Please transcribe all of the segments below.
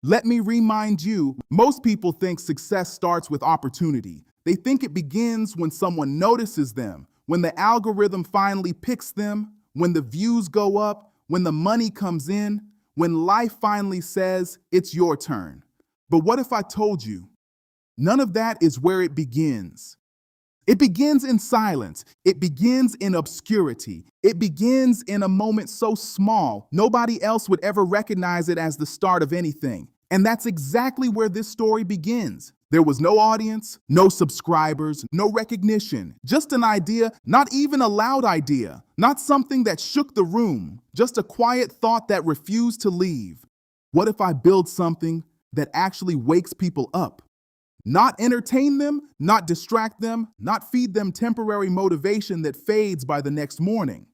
Let me remind you, most people think success starts with opportunity. They think it begins when someone notices them, when the algorithm finally picks them, when the views go up, when the money comes in, when life finally says, it's your turn. But what if I told you, none of that is where it begins? It begins in silence. It begins in obscurity. It begins in a moment so small, nobody else would ever recognize it as the start of anything. And that's exactly where this story begins. There was no audience, no subscribers, no recognition, just an idea, not even a loud idea, not something that shook the room, just a quiet thought that refused to leave. What if I build something that actually wakes people up? Not entertain them, not distract them, not feed them temporary motivation that fades by the next morning,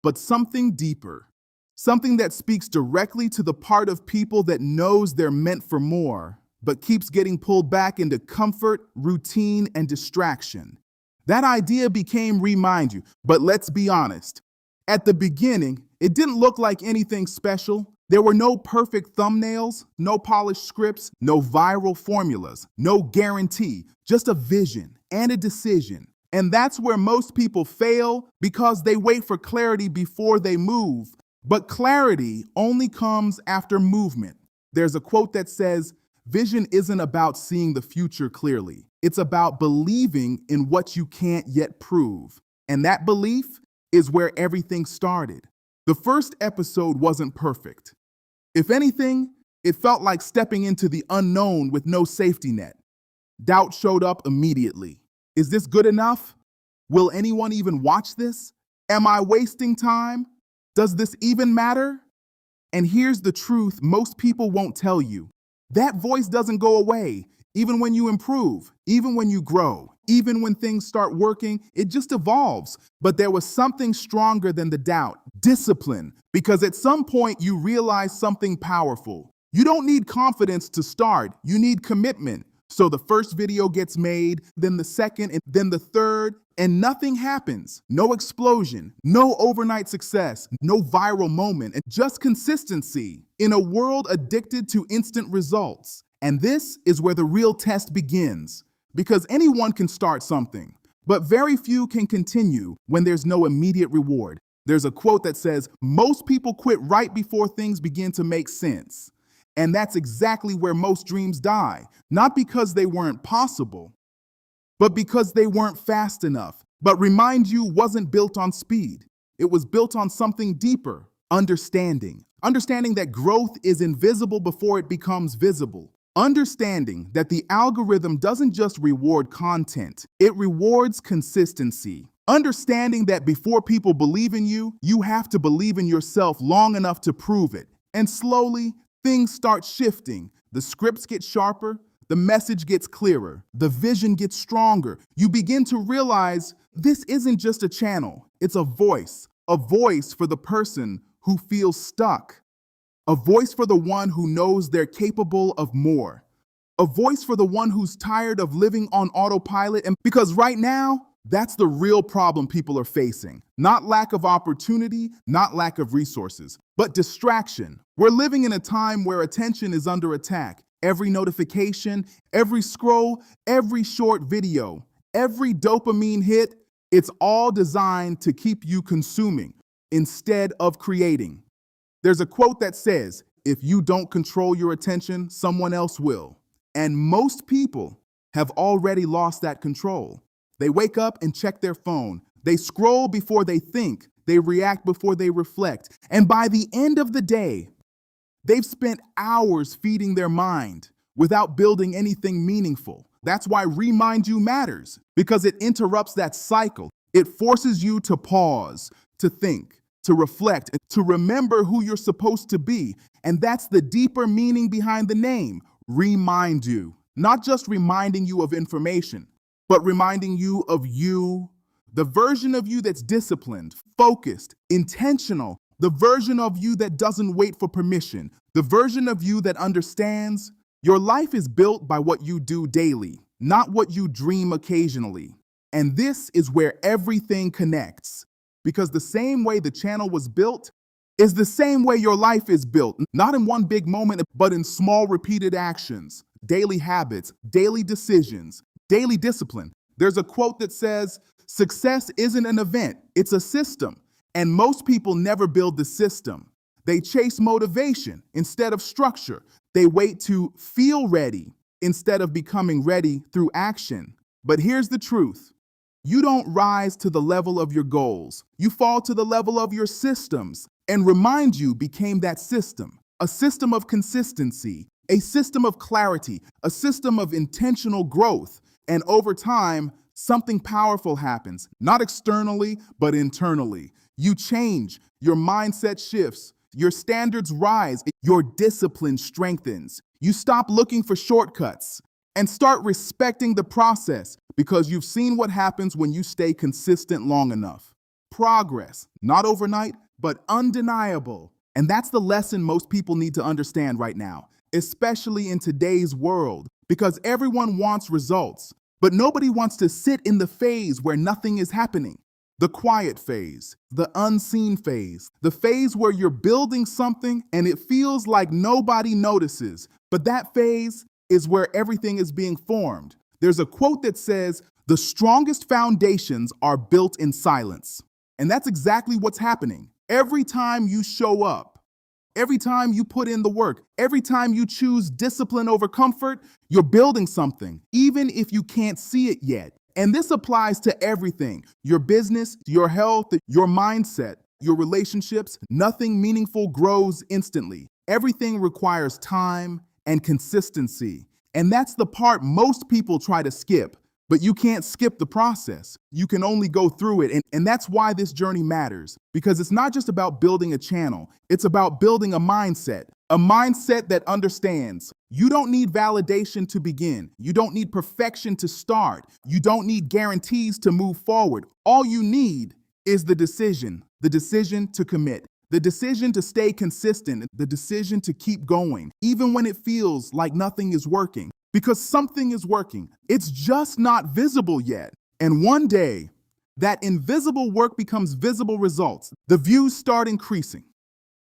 but something deeper, something that speaks directly to the part of people that knows they're meant for more, but keeps getting pulled back into comfort, routine, and distraction. That idea became ReMyndU, but let's be honest. At the beginning, it didn't look like anything special. There were no perfect thumbnails, no polished scripts, no viral formulas, no guarantee, just a vision and a decision. And that's where most people fail because they wait for clarity before they move. But clarity only comes after movement. There's a quote that says, "Vision isn't about seeing the future clearly. It's about believing in what you can't yet prove." And that belief is where everything started. The first episode wasn't perfect. If anything, it felt like stepping into the unknown with no safety net. Doubt showed up immediately. Is this good enough? Will anyone even watch this? Am I wasting time? Does this even matter? And here's the truth most people won't tell you. That voice doesn't go away, even when you improve, even when you grow, even when things start working, it just evolves. But there was something stronger than the doubt, discipline, because at some point you realize something powerful. You don't need confidence to start, you need commitment. So the first video gets made, then the second, and then the third, and nothing happens. No explosion, no overnight success, no viral moment, and just consistency in a world addicted to instant results. And this is where the real test begins. Because anyone can start something, but very few can continue when there's no immediate reward. There's a quote that says, "Most people quit right before things begin to make sense." And that's exactly where most dreams die. Not because they weren't possible, but because they weren't fast enough. But ReMyndU wasn't built on speed. It was built on something deeper, understanding. Understanding that growth is invisible before it becomes visible. Understanding that the algorithm doesn't just reward content, it rewards consistency. Understanding that before people believe in you, you have to believe in yourself long enough to prove it. And slowly, things start shifting. The scripts get sharper, the message gets clearer, the vision gets stronger. You begin to realize this isn't just a channel, it's a voice for the person who feels stuck. A voice for the one who knows they're capable of more. A voice for the one who's tired of living on autopilot. And because right now, that's the real problem people are facing. Not lack of opportunity, not lack of resources, but distraction. We're living in a time where attention is under attack. Every notification, every scroll, every short video, every dopamine hit, it's all designed to keep you consuming instead of creating. There's a quote that says, "If you don't control your attention, someone else will." And most people have already lost that control. They wake up and check their phone. They scroll before they think. They react before they reflect. And by the end of the day, they've spent hours feeding their mind without building anything meaningful. That's why ReMyndU matters, because it interrupts that cycle. It forces you to pause, to think, to reflect, to remember who you're supposed to be. And that's the deeper meaning behind the name, ReMyndU. Not just reminding you of information, but reminding you of you, the version of you that's disciplined, focused, intentional, the version of you that doesn't wait for permission, the version of you that understands your life is built by what you do daily, not what you dream occasionally. And this is where everything connects. Because the same way the channel was built, is the same way your life is built, not in one big moment, but in small repeated actions, daily habits, daily decisions, daily discipline. There's a quote that says, success isn't an event, it's a system. And most people never build the system. They chase motivation instead of structure. They wait to feel ready instead of becoming ready through action. But here's the truth. You don't rise to the level of your goals. You fall to the level of your systems. And ReMyndU became that system, a system of consistency, a system of clarity, a system of intentional growth. And over time, something powerful happens, not externally, but internally. You change, your mindset shifts, your standards rise, your discipline strengthens. You stop looking for shortcuts and start respecting the process because you've seen what happens when you stay consistent long enough. Progress, not overnight, but undeniable. And that's the lesson most people need to understand right now, especially in today's world, because everyone wants results, but nobody wants to sit in the phase where nothing is happening. The quiet phase, the unseen phase, the phase where you're building something and it feels like nobody notices. But that phase is where everything is being formed. There's a quote that says, the strongest foundations are built in silence. And that's exactly what's happening. Every time you show up, every time you put in the work, every time you choose discipline over comfort, you're building something, even if you can't see it yet. And this applies to everything, your business, your health, your mindset, your relationships. Nothing meaningful grows instantly. Everything requires time and consistency. And that's the part most people try to skip. But you can't skip the process. You can only go through it. And that's why this journey matters. Because it's not just about building a channel. It's about building a mindset that understands. You don't need validation to begin. You don't need perfection to start. You don't need guarantees to move forward. All you need is the decision to commit, the decision to stay consistent, the decision to keep going, even when it feels like nothing is working. Because something is working. It's just not visible yet. And one day, that invisible work becomes visible results. The views start increasing.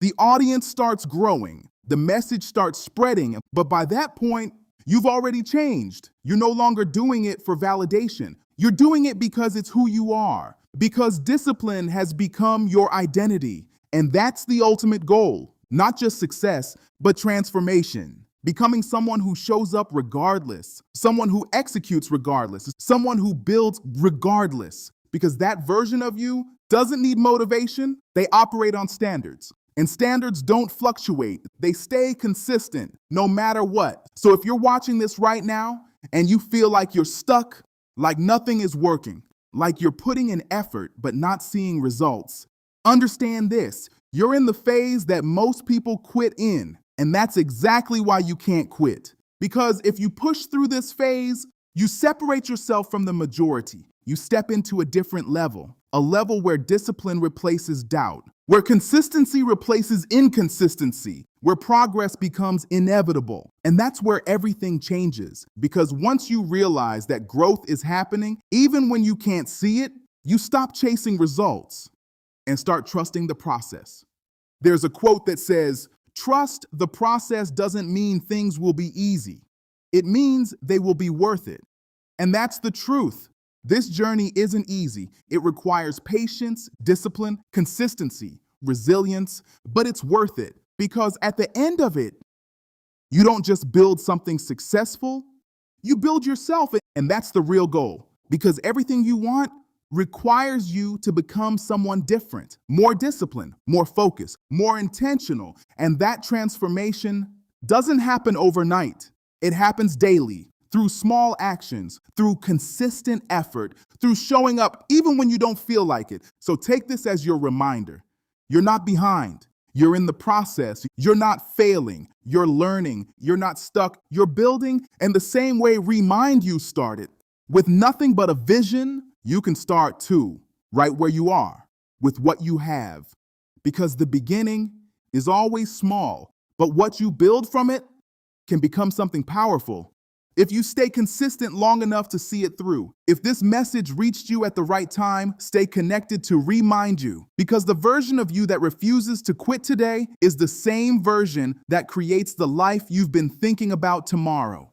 The audience starts growing. The message starts spreading. But by that point, you've already changed. You're no longer doing it for validation. You're doing it because it's who you are. Because discipline has become your identity. And that's the ultimate goal. Not just success, but transformation. Becoming someone who shows up regardless, someone who executes regardless, someone who builds regardless. Because that version of you doesn't need motivation, they operate on standards. And standards don't fluctuate, they stay consistent no matter what. So if you're watching this right now and you feel like you're stuck, like nothing is working, like you're putting in effort but not seeing results, understand this, you're in the phase that most people quit in. And that's exactly why you can't quit. Because if you push through this phase, you separate yourself from the majority. You step into a different level, a level where discipline replaces doubt, where consistency replaces inconsistency, where progress becomes inevitable. And that's where everything changes. Because once you realize that growth is happening, even when you can't see it, you stop chasing results and start trusting the process. There's a quote that says, trust the process doesn't mean things will be easy. It means they will be worth it. And that's the truth. This journey isn't easy. It requires patience, discipline, consistency, resilience, but it's worth it. Because at the end of it, you don't just build something successful, you build yourself. And that's the real goal. Because everything you want requires you to become someone different, more disciplined, more focused, more intentional. And that transformation doesn't happen overnight. It happens daily, through small actions, through consistent effort, through showing up even when you don't feel like it. So take this as your reminder. You're not behind. You're in the process. You're not failing. You're learning. You're not stuck. You're building. And the same way ReMyndU started, with nothing but a vision, you can start too, right where you are, with what you have. Because the beginning is always small, but what you build from it can become something powerful. If you stay consistent long enough to see it through. If this message reached you at the right time, stay connected to ReMyndU, because the version of you that refuses to quit today is the same version that creates the life you've been thinking about tomorrow.